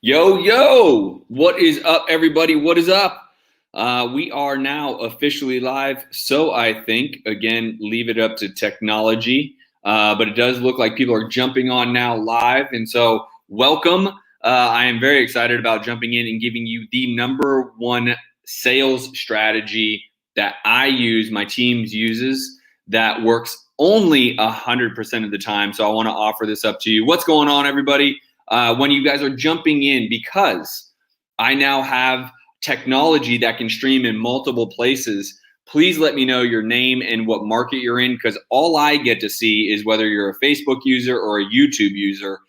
Yo, yo, what is up, everybody? What is up? We are now officially live. So I think, again, leave it up to technology. But it does look like people are jumping on now live. And so, welcome. I am very excited about jumping in and giving you the number one sales strategy that I use, my team uses, that works only 100% of the time. So I want to offer this up to you. What's going on, everybody? When you guys are jumping in, because I now have technology that can stream in multiple places, please let me know your name and what market you're in, because all I get to see is whether you're a Facebook user or a YouTube user.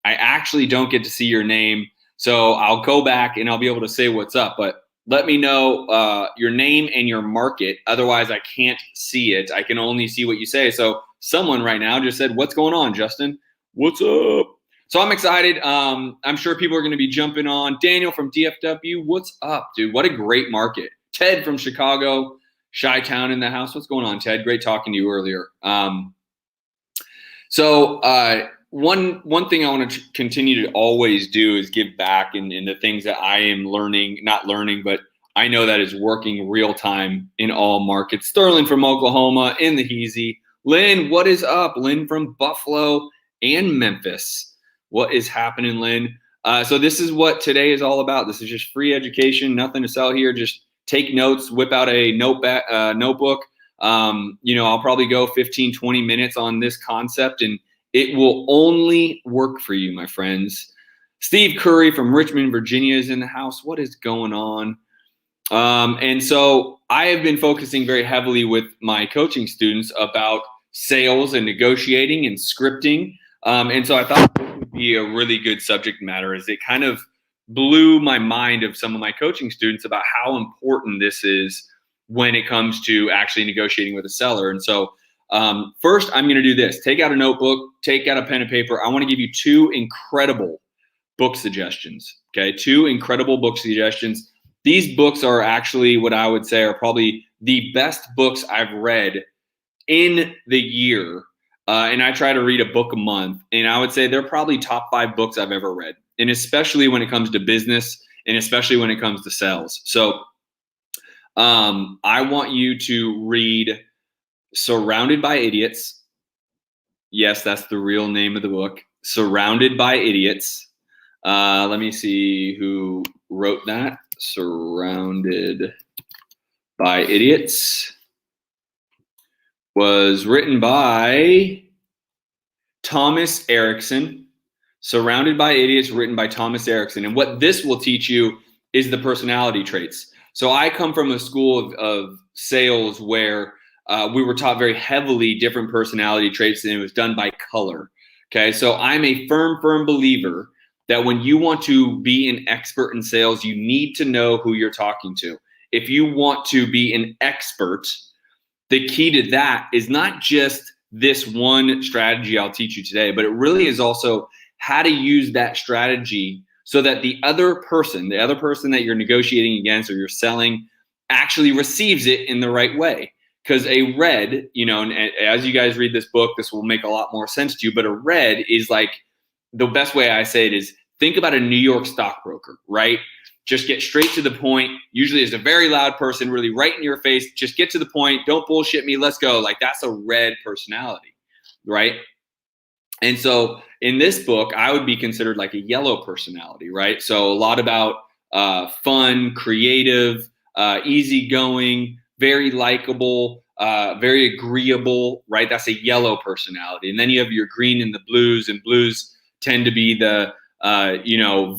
I actually don't get to see your name. So I'll go back and I'll be able to say what's up, but let me know your name and your market. Otherwise, I can't see it. I can only see what you say. So someone right now just said, "What's going on, Justin? What's up?" So I'm excited. I'm sure people are going to be jumping on. Daniel from DFW, what's up, dude? What a great market. Ted from Chicago, Chi-Town in the house. What's going on, Ted? Great talking to you earlier. One thing I want to continue to always do is give back in the things that I am not learning, but I know that is working real time in all markets. Sterling from Oklahoma in the Heezy. Lynn, what is up? Lynn from Buffalo and Memphis. What is happening, Lynn? So this is what today is all about. This is just free education, nothing to sell here. Just take notes, whip out a notebook. I'll probably go 15, 20 minutes on this concept, and it will only work for you, my friends. Steve Curry from Richmond, Virginia is in the house. What is going on? And so I have been focusing very heavily with my coaching students about sales and negotiating and scripting. And so I thought this would be a really good subject matter, as it kind of blew my mind of some of my coaching students about how important this is when it comes to actually negotiating with a seller. And so first, I'm going to do this. Take out a notebook, take out a pen and paper. I want to give you two incredible book suggestions. Okay, two incredible book suggestions. These books are actually what I would say are probably the best books I've read in the year. And I try to read a book a month. And I would say they're probably top 5 books I've ever read. And especially when it comes to business, and especially when it comes to sales. So I want you to read Surrounded by Idiots. Yes, that's the real name of the book. Surrounded by Idiots. Let me see who wrote that. Surrounded by Idiots was written by Thomas Erickson. Surrounded by Idiots, written by Thomas Erickson. And what this will teach you is the personality traits. So I come from a school of sales where we were taught very heavily different personality traits, and it was done by color. Okay, so I'm a firm believer that when you want to be an expert in sales, you need to know who you're talking to. If you want to be an expert, the key to that is not just this one strategy I'll teach you today, but it really is also how to use that strategy so that the other person that you're negotiating against or you're selling actually receives it in the right way. Because a red, and as you guys read this book, this will make a lot more sense to you, but a red is like, the best way I say it is, think about a New York stockbroker, right? Just get straight to the point. Usually it's a very loud person, really right in your face. Just get to the point. Don't bullshit me. Let's go. Like, that's a red personality, right? And so in this book, I would be considered like a yellow personality, right? So a lot about fun, creative, easygoing, very likable, very agreeable, right? That's a yellow personality. And then you have your green and the blues, and blues tend to be the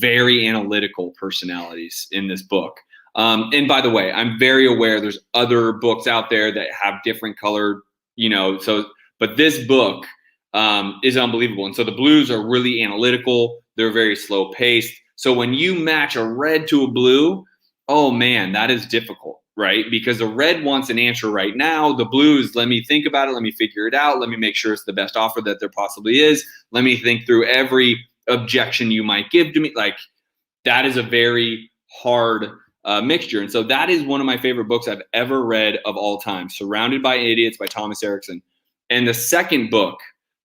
very analytical personalities in this book. And by the way, I'm very aware there's other books out there that have different colored, but this book is unbelievable. And so the blues are really analytical. They're very slow paced. So when you match a red to a blue, oh man, that is difficult, right? Because the red wants an answer right now. The blues, let me think about it. Let me figure it out. Let me make sure it's the best offer that there possibly is. Let me think through every objection you might give to me. Like, that is a very hard mixture. And so that is one of my favorite books I've ever read of all time, Surrounded by Idiots by Thomas Erickson. And the second book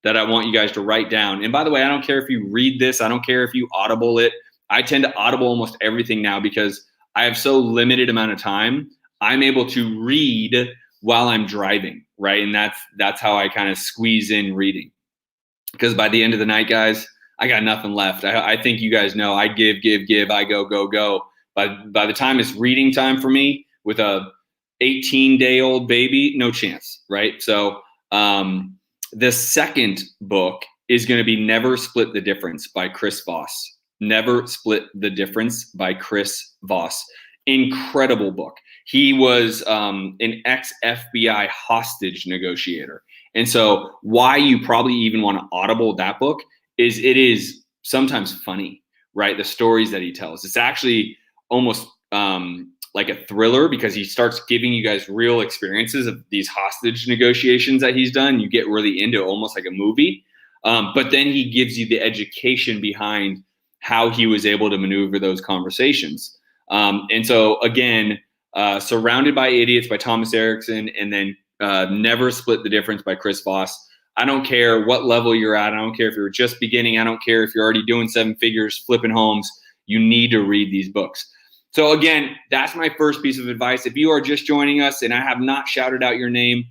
that I want you guys to write down, and by the way, I don't care if you read this, I don't care if you audible it, I tend to audible almost everything now because I have so limited amount of time. I'm able to read while I'm driving, right? And that's how I kind of squeeze in reading. Because by the end of the night, guys, I got nothing left. I think you guys know I give, I go. By the time it's reading time for me with a 18-day-old baby, no chance, right? So the second book is going to be Never Split the Difference by Chris Voss. Never Split the Difference by Chris Voss. Incredible book. He was an ex-FBI hostage negotiator. And so why you probably even want to audible that book is it is sometimes funny, right? The stories that he tells. It's actually almost like a thriller because he starts giving you guys real experiences of these hostage negotiations that he's done. You get really into it, almost like a movie. But then he gives you the education behind how he was able to maneuver those conversations. And so again, Surrounded by Idiots by Thomas Erickson, and then Never Split the Difference by Chris Voss. I don't care what level you're at. I don't care if you're just beginning. I don't care if you're already doing 7 figures, flipping homes. You need to read these books. So again, that's my first piece of advice. If you are just joining us and I have not shouted out your name,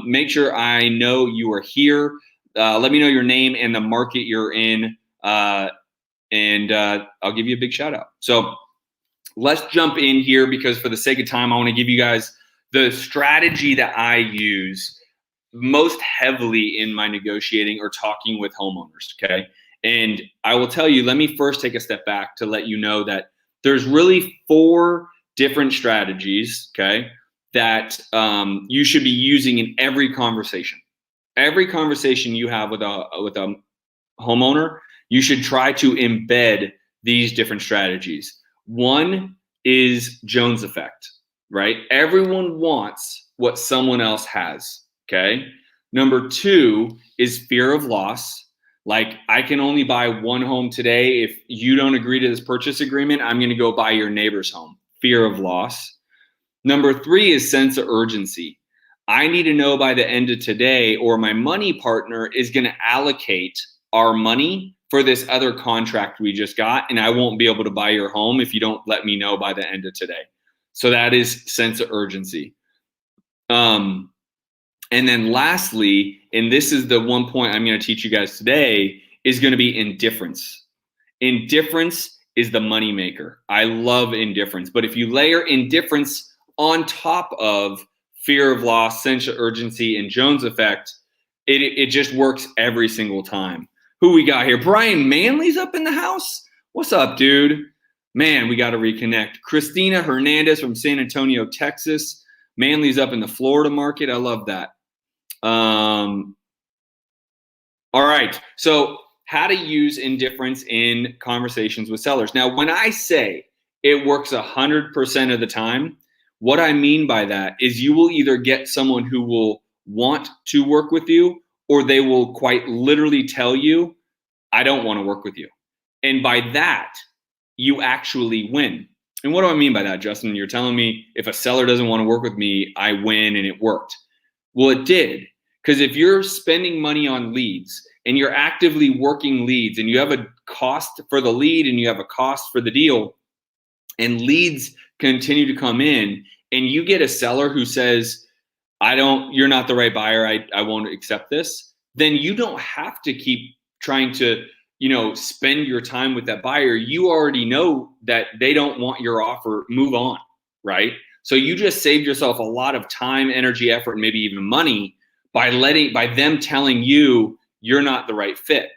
make sure I know you are here. Let me know your name and the market you're in, and I'll give you a big shout out. So let's jump in here because for the sake of time, I want to give you guys the strategy that I use most heavily in my negotiating or talking with homeowners, okay? And I will tell you, let me first take a step back to let you know that there's really 4 different strategies, okay, that you should be using in every conversation. Every conversation you have with a homeowner, you should try to embed these different strategies. One is Jones effect, right? Everyone wants what someone else has, okay? Number 2 is fear of loss. Like, I can only buy one home today. If you don't agree to this purchase agreement, I'm going to go buy your neighbor's home. Fear of loss. Number 3 is sense of urgency. I need to know by the end of today, or my money partner is going to allocate our money for this other contract we just got, and I won't be able to buy your home if you don't let me know by the end of today. So that is sense of urgency. And then lastly, and this is the one point I'm going to teach you guys today, is going to be indifference. Indifference is the moneymaker. I love indifference. But if you layer indifference on top of fear of loss, sense of urgency, and Jones effect, it just works every single time. Who we got here? Brian Manley's up in the house. What's up, dude? Man, we got to reconnect. Christina Hernandez from San Antonio, Texas. Manley's up in the Florida market. I love that. All right. So how to use indifference in conversations with sellers. Now, when I say it works 100% of the time, what I mean by that is you will either get someone who will want to work with you, or they will quite literally tell you, I don't want to work with you. And by that, you actually win. And what do I mean by that, Justin? You're telling me if a seller doesn't want to work with me, I win and it worked. Well, it did. Because if you're spending money on leads and you're actively working leads and you have a cost for the lead and you have a cost for the deal, and leads continue to come in, and you get a seller who says, you're not the right buyer, I won't accept this, then you don't have to keep trying to, spend your time with that buyer. You already know that they don't want your offer, move on, right? So you just saved yourself a lot of time, energy, effort, and maybe even money by them telling you you're not the right fit.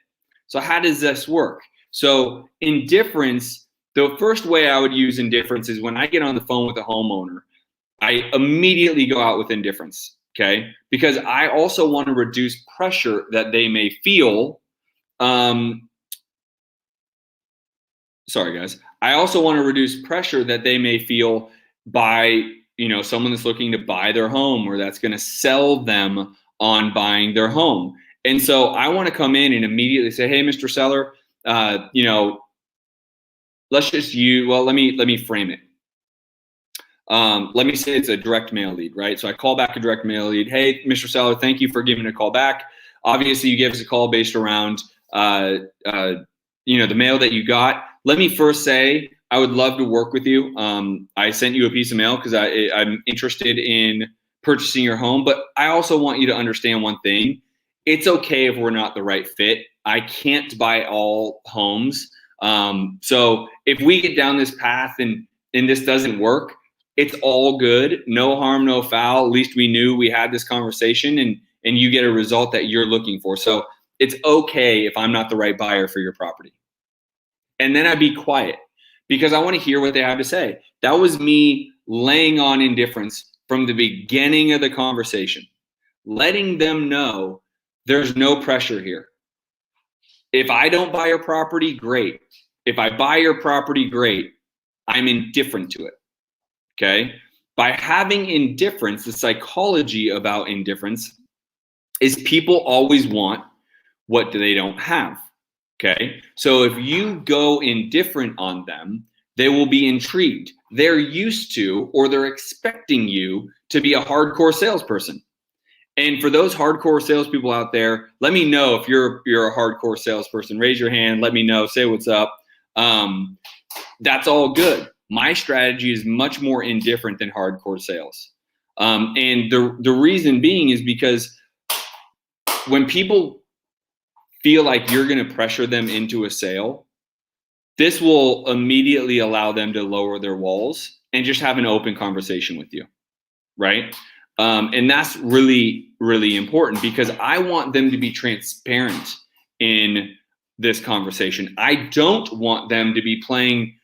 So how does this work? So indifference, the first way I would use indifference is when I get on the phone with a homeowner, I immediately go out with indifference, okay? Because I also want to reduce pressure that they may feel. Sorry, guys. I also want to reduce pressure that they may feel by, someone that's looking to buy their home, or that's going to sell them on buying their home. And so I want to come in and immediately say, hey, Mr. Seller, let's just let me frame it. Let me say it's a direct mail lead, right? So I call back a direct mail lead. Hey, Mr. Seller, thank you for giving a call back. Obviously, you gave us a call based around, the mail that you got. let me first say, I would love to work with you. I sent you a piece of mail because I'm interested in purchasing your home, but I also want you to understand one thing. It's okay if we're not the right fit. I can't buy all homes. So if we get down this path and this doesn't work, it's all good. No harm, no foul. At least we knew we had this conversation, and you get a result that you're looking for. So it's okay if I'm not the right buyer for your property. And then I'd be quiet because I want to hear what they have to say. That was me laying on indifference from the beginning of the conversation, letting them know there's no pressure here. If I don't buy your property, great. If I buy your property, great. I'm indifferent to it. Okay? By having indifference, the psychology about indifference is people always want what they don't have. Okay? So if you go indifferent on them, they will be intrigued. They're used to, or they're expecting you to be a hardcore salesperson. And for those hardcore salespeople out there, let me know if you're a hardcore salesperson. Raise your hand. Let me know. Say what's up. That's all good. My strategy is much more indifferent than hardcore sales. And the reason being is because when people feel like you're going to pressure them into a sale, this will immediately allow them to lower their walls and just have an open conversation with you, right? And that's really, really important because I want them to be transparent in this conversation. I don't want them to be playing,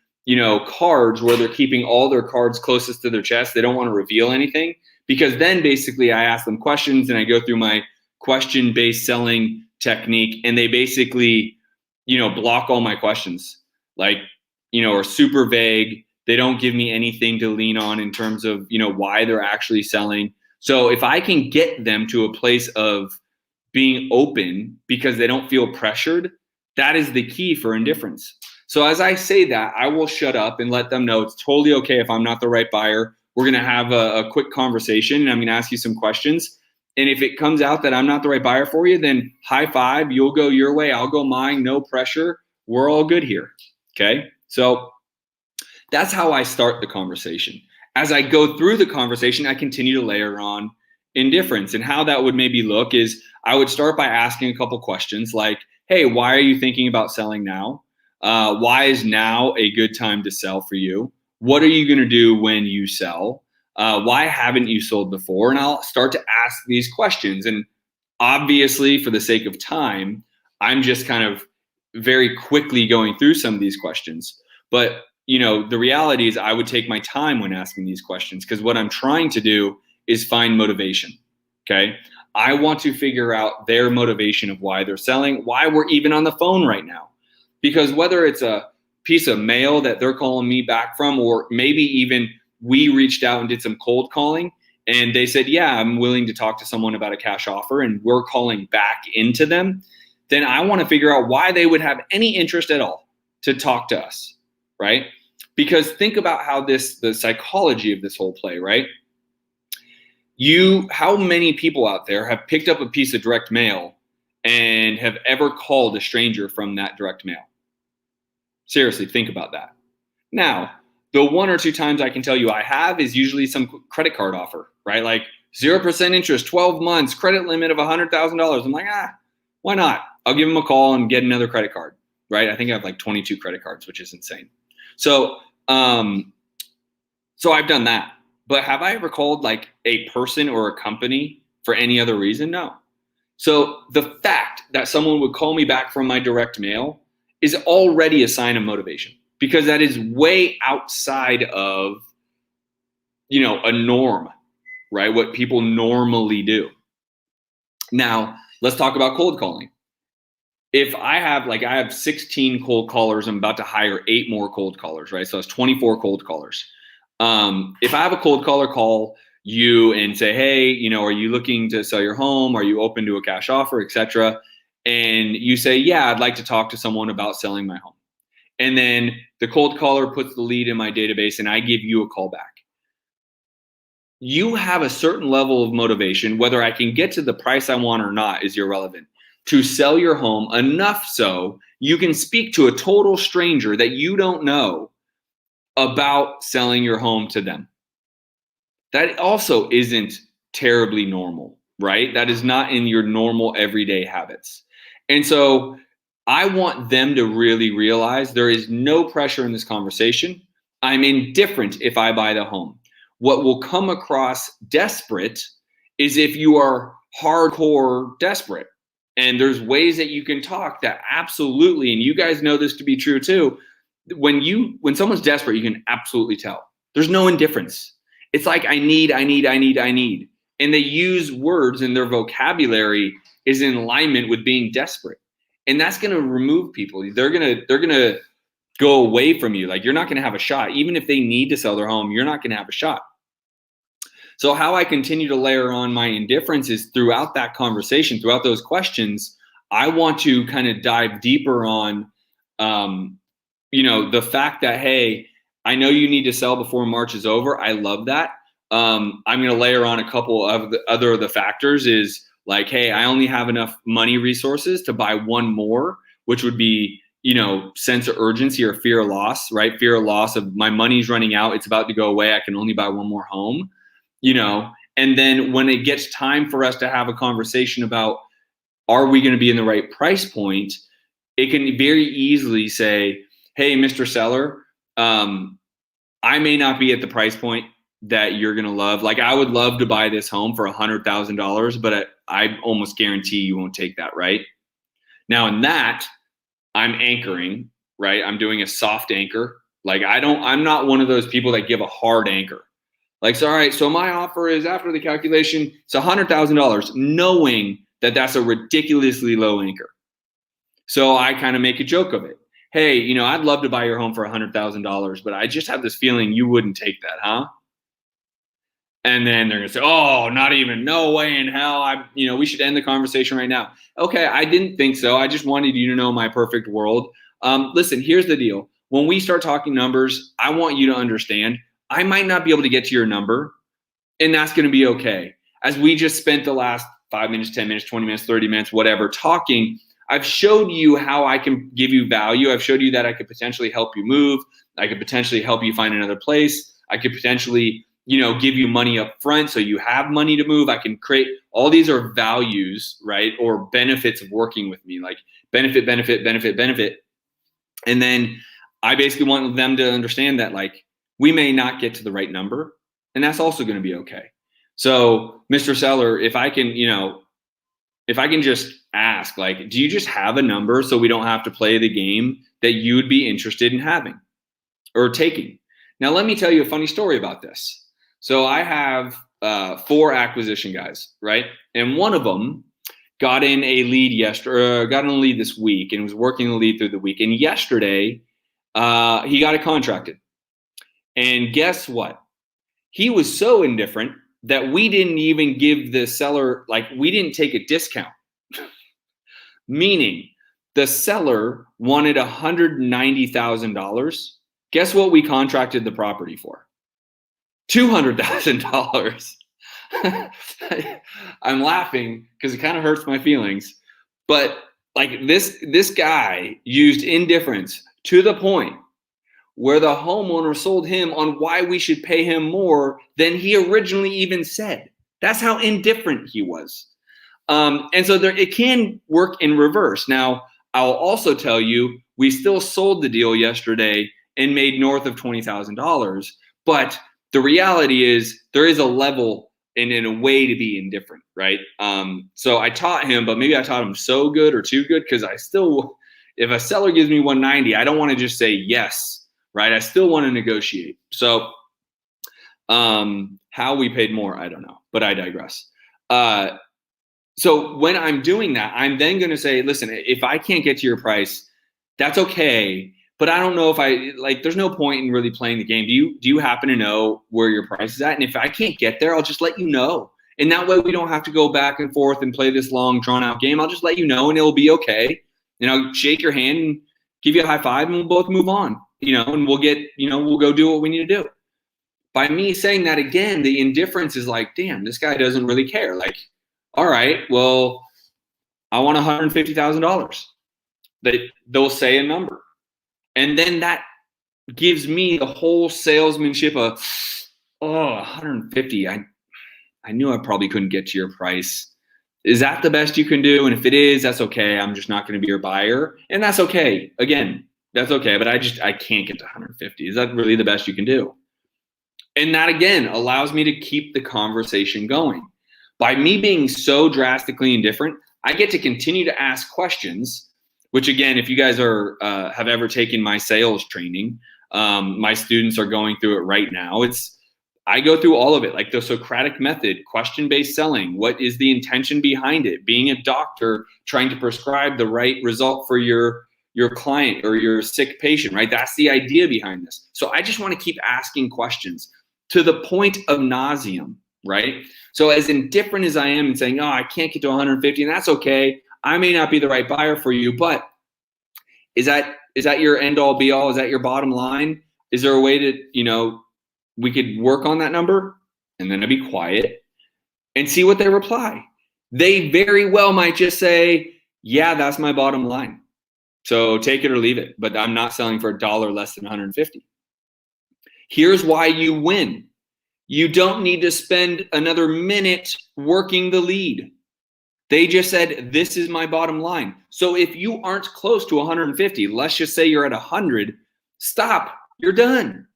cards where they're keeping all their cards closest to their chest. They don't want to reveal anything, because then basically I ask them questions and I go through my question-based selling technique, and they basically, block all my questions, like, are super vague. They don't give me anything to lean on in terms of, why they're actually selling. So if I can get them to a place of being open because they don't feel pressured, that is the key for indifference. So as I say that, I will shut up and let them know it's totally okay if I'm not the right buyer. We're going to have a quick conversation, and I'm going to ask you some questions. And if it comes out that I'm not the right buyer for you, then high five, you'll go your way, I'll go mine, no pressure. We're all good here. Okay? So that's how I start the conversation. As I go through the conversation, I continue to layer on indifference. And how that would maybe look is I would start by asking a couple questions like, hey, why are you thinking about selling now? Why is now a good time to sell for you? What are you going to do when you sell? Why haven't you sold before? And I'll start to ask these questions. And obviously, for the sake of time, I'm just kind of very quickly going through some of these questions. But the reality is I would take my time when asking these questions, because what I'm trying to do is find motivation. Okay. I want to figure out their motivation of why they're selling, why we're even on the phone right now. Because whether it's a piece of mail that they're calling me back from, or maybe even we reached out and did some cold calling and they said, yeah, I'm willing to talk to someone about a cash offer, and we're calling back into them, then I want to figure out why they would have any interest at all to talk to us, right? Because think about how the psychology of this whole play, right? How many people out there have picked up a piece of direct mail and have ever called a stranger from that direct mail? Seriously, think about that. Now, the one or two times I can tell you I have is usually some credit card offer, right? Like 0% interest, 12 months, credit limit of $100,000. I'm like, why not? I'll give them a call and get another credit card, right? I think I have like 22 credit cards, which is insane. So I've done that. But have I ever called like a person or a company for any other reason? No. So the fact that someone would call me back from my direct mail is already a sign of motivation, because that is way outside of, a norm, right? What people normally do. Now, let's talk about cold calling. If I have 16 cold callers, I'm about to hire 8 more cold callers, right? So it's 24 cold callers. If I have a cold caller call you and say, hey, are you looking to sell your home? Are you open to a cash offer, etc.? And you say, yeah, I'd like to talk to someone about selling my home. And then the cold caller puts the lead in my database and I give you a call back. You have a certain level of motivation. Whether I can get to the price I want or not is irrelevant. to sell your home, enough so you can speak to a total stranger that you don't know about selling your home to them. That also isn't terribly normal, right? That is not in your normal everyday habits. And so I want them to really realize there is no pressure in this conversation. I'm indifferent if I buy the home. What will come across desperate is if you are hardcore desperate. And there's ways that you can talk that absolutely, and you guys know this to be true too, when someone's desperate, you can absolutely tell. There's no indifference. It's like, I need. And they use words, and their vocabulary is in alignment with being desperate. And that's going to remove people. They're going to go away from you. Like, you're not going to have a shot. Even if they need to sell their home, you're not going to have a shot. So how I continue to layer on my indifference is throughout that conversation, throughout those questions, I want to kind of dive deeper on, the fact that, hey, I know you need to sell before March is over. I love that. I'm going to layer on a couple of the factors is like, hey, I only have enough money resources to buy one more, which would be, sense of urgency or fear of loss, right? Fear of loss of my money's running out. It's about to go away. I can only buy one more home, and then when it gets time for us to have a conversation about, are we going to be in the right price point? It can very easily say, hey, Mr. Seller, I may not be at the price point that you're going to love. Like, I would love to buy this home for $100,000, but I almost guarantee you won't take that, right? Now, in that, I'm anchoring, right? I'm doing a soft anchor. Like, I'm not one of those people that give a hard anchor. Like, so, all right, so my offer is, after the calculation, it's $100,000, knowing that that's a ridiculously low anchor. So I kind of make a joke of it. Hey, I'd love to buy your home for $100,000, but I just have this feeling you wouldn't take that, huh? And then they're going to say, oh, not even, no way in hell. We should end the conversation right now. Okay, I didn't think so. I just wanted you to know my perfect world. Listen, here's the deal. When we start talking numbers, I want you to understand, I might not be able to get to your number, and that's going to be okay. As we just spent the last 5 minutes, 10 minutes, 20 minutes, 30 minutes, whatever, talking, I've showed you how I can give you value. I've showed you that I could potentially help you move. I could potentially help you find another place. I could potentially, give you money up front so you have money to move. I can create, all these are values, right? Or benefits of working with me, like benefit. And then I basically want them to understand that, like, we may not get to the right number, and that's also going to be okay. So, Mr. Seller, if I can just ask, like, do you just have a number so we don't have to play the game that you would be interested in having or taking? Now, let me tell you a funny story about this. So I have 4 acquisition guys, right? And one of them got in a lead this week and was working the lead through the week. And yesterday, he got it contracted. And guess what? He was so indifferent that we didn't even give the seller, we didn't take a discount. Meaning the seller wanted $190,000. Guess what we contracted the property for? $200,000. I'm laughing because it kind of hurts my feelings. But this guy used indifference to the point where the homeowner sold him on why we should pay him more than he originally even said. That's how indifferent he was. And so it can work in reverse. Now, I'll also tell you, we still sold the deal yesterday and made north of $20,000. But the reality is there is a level and in a way to be indifferent, right? So I taught him, but maybe I taught him so good or too good, because if a seller gives me 190, I don't want to just say yes. Right? I still want to negotiate. So how we paid more, I don't know, but I digress. So when I'm doing that, I'm then going to say, listen, if I can't get to your price, that's okay. But I don't know if there's no point in really playing the game. Do you happen to know where your price is at? And if I can't get there, I'll just let you know. And that way we don't have to go back and forth and play this long drawn out game. I'll just let you know and it'll be okay. I'll shake your hand and give you a high five and we'll both move on. And we'll go do what we need to do. By me saying that again, the indifference is like, damn, this guy doesn't really care. Like, all right, well, I want $150,000. They'll say a number. And then that gives me the whole salesmanship of, 150. I knew I probably couldn't get to your price. Is that the best you can do? And if it is, that's okay. I'm just not going to be your buyer. And that's okay. Again, that's okay. But I can't get to 150. Is that really the best you can do? And that, again, allows me to keep the conversation going. By me being so drastically indifferent, I get to continue to ask questions, which, again, if you guys have ever taken my sales training, my students are going through it right now. I go through all of it, like the Socratic method, question-based selling. What is the intention behind it? Being a doctor, trying to prescribe the right result for your client or your sick patient, right? That's the idea behind this. So I just want to keep asking questions to the point of nauseum, right? So as indifferent as I am and saying, I can't get to 150, and that's okay. I may not be the right buyer for you, but is that your end all be all? Is that your bottom line? Is there a way to, we could work on that number? And then I'd be quiet and see what they reply. They very well might just say, yeah, that's my bottom line. So take it or leave it, but I'm not selling for $1 less than 150. Here's why you win. You don't need to spend another minute working the lead. They just said, this is my bottom line. So if you aren't close to 150, let's just say you're at 100, stop, you're done.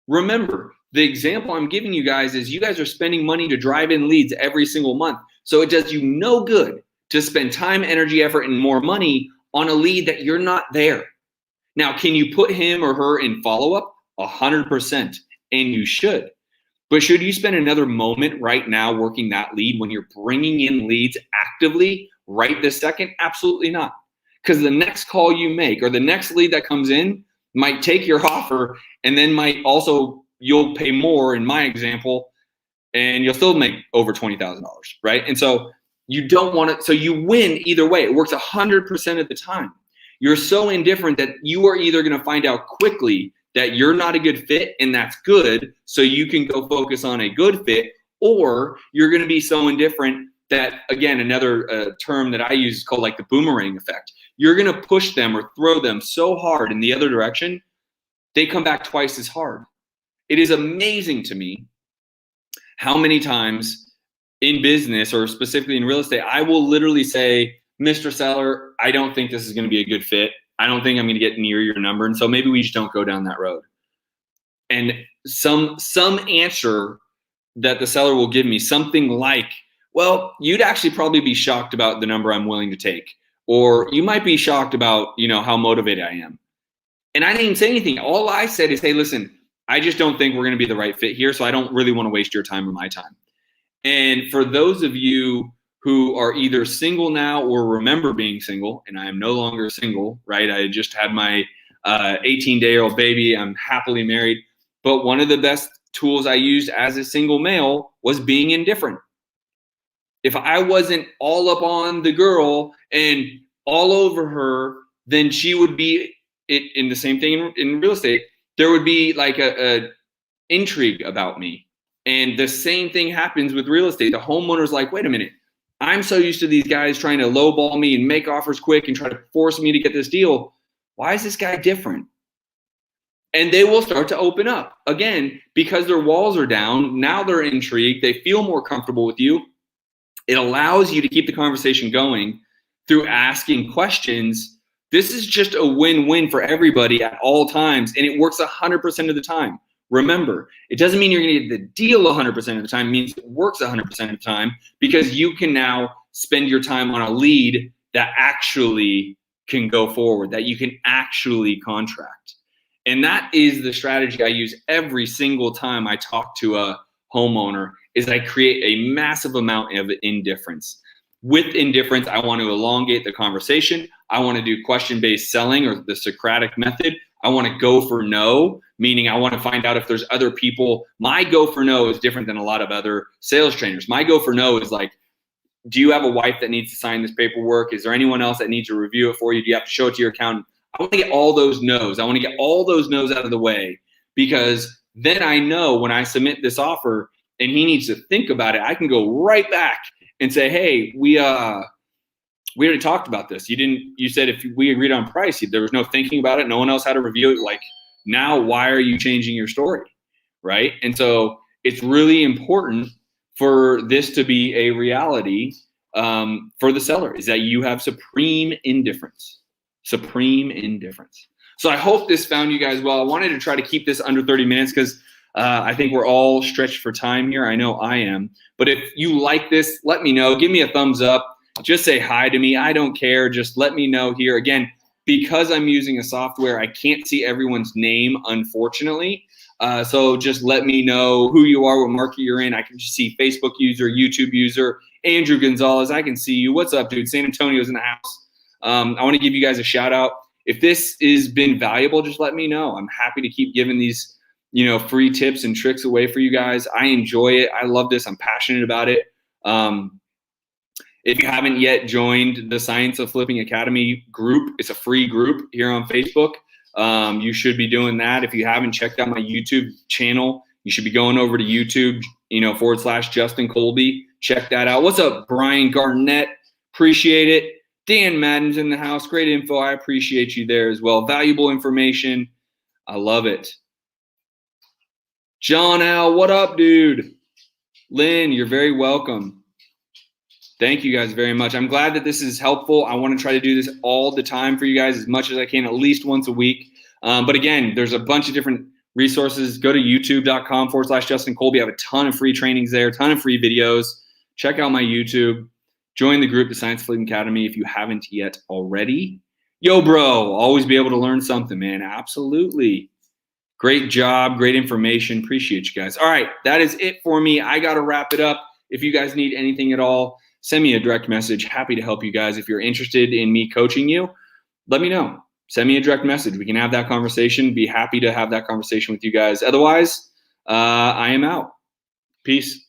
Remember, the example I'm giving you guys is you guys are spending money to drive in leads every single month. So it does you no good to spend time, energy, effort, and more money on a lead that you're not there. Now, can you put him or her in follow-up? 100%, and you should. But should you spend another moment right now working that lead when you're bringing in leads actively right this second? Absolutely not. Because the next call you make or the next lead that comes in might take your offer and then you'll pay more in my example, and you'll still make over $20,000, right? And so you don't want it. So you win either way. It works 100% of the time. You're so indifferent that you are either going to find out quickly that you're not a good fit, and that's good, so you can go focus on a good fit, or you're going to be so indifferent that, again, another term that I use is called like the boomerang effect. You're going to push them or throw them so hard in the other direction, they come back twice as hard. It is amazing to me how many times in business or specifically in real estate, I will literally say, Mr. Seller, I don't think this is going to be a good fit. I don't think I'm going to get near your number. And so maybe we just don't go down that road. And some answer that the seller will give me, something like, well, you'd actually probably be shocked about the number I'm willing to take. Or you might be shocked about, how motivated I am. And I didn't even say anything. All I said is, hey, listen, I just don't think we're going to be the right fit here. So I don't really want to waste your time or my time. And for those of you who are either single now or remember being single, and I am no longer single, right? I just had my 18-day-old baby. I'm happily married. But one of the best tools I used as a single male was being indifferent. If I wasn't all up on the girl and all over her, then she would be in the same thing in real estate. There would be like a intrigue about me. And the same thing happens with real estate. The homeowner's like, wait a minute. I'm so used to these guys trying to lowball me and make offers quick and try to force me to get this deal. Why is this guy different? And they will start to open up again because their walls are down. Now they're intrigued. They feel more comfortable with you. It allows you to keep the conversation going through asking questions. This is just a win-win for everybody at all times. And it works 100% of the time. Remember, it doesn't mean you're going to get the deal 100% of the time. It means it works 100% of the time because you can now spend your time on a lead that actually can go forward, that you can actually contract. And that is the strategy I use every single time I talk to a homeowner is I create a massive amount of indifference. With indifference, I want to elongate the conversation. I want to do question-based selling or the Socratic method. I want to go for no, meaning I want to find out if there's other people. My go for no is different than a lot of other sales trainers. My go for no is like, do you have a wife that needs to sign this paperwork? Is there anyone else that needs to review it for you? Do you have to show it to your accountant? I want to get all those no's. I want to get all those no's out of the way because then I know when I submit this offer and he needs to think about it, I can go right back and say, hey, we already talked about this. You said if we agreed on price, there was no thinking about it. No one else had to review it. Like, now, why are you changing your story? Right. And so it's really important for this to be a reality for the seller, is that you have supreme indifference. So I hope this found you guys well. I wanted to try to keep this under 30 minutes because I think we're all stretched for time here. I know I am. But if you like this, let me know. Give me a thumbs up. Just say hi to me. I don't care. Just let me know here. Again, because I'm using a software, I can't see everyone's name, unfortunately. So just let me know who you are, what market you're in. I can just see Facebook user, YouTube user, Andrew Gonzalez. I can see you. What's up, dude? San Antonio's in the house. I want to give you guys a shout out. If this has been valuable, just let me know. I'm happy to keep giving these, free tips and tricks away for you guys. I enjoy it. I love this. I'm passionate about it. If you haven't yet joined the Science of Flipping Academy group, it's a free group here on Facebook. You should be doing that. If you haven't checked out my YouTube channel, you should be going over to YouTube, / Justin Colby. Check that out. What's up, Brian Garnett? Appreciate it. Dan Madden's in the house. Great info. I appreciate you there as well. Valuable information. I love it. John Al, what up, dude? Lynn, you're very welcome. Thank you guys very much. I'm glad that this is helpful. I want to try to do this all the time for you guys as much as I can, at least once a week. But again, there's a bunch of different resources. Go to youtube.com / Justin Colby. I have a ton of free trainings there, a ton of free videos. Check out my YouTube. Join the group, the Science of Flipping Academy, if you haven't yet already. Yo, bro, always be able to learn something, man. Absolutely. Great job, great information. Appreciate you guys. All right, that is it for me. I got to wrap it up. If you guys need anything at all, send me a direct message. Happy to help you guys. If you're interested in me coaching you, let me know. Send me a direct message. We can have that conversation. Be happy to have that conversation with you guys. Otherwise, I am out. Peace.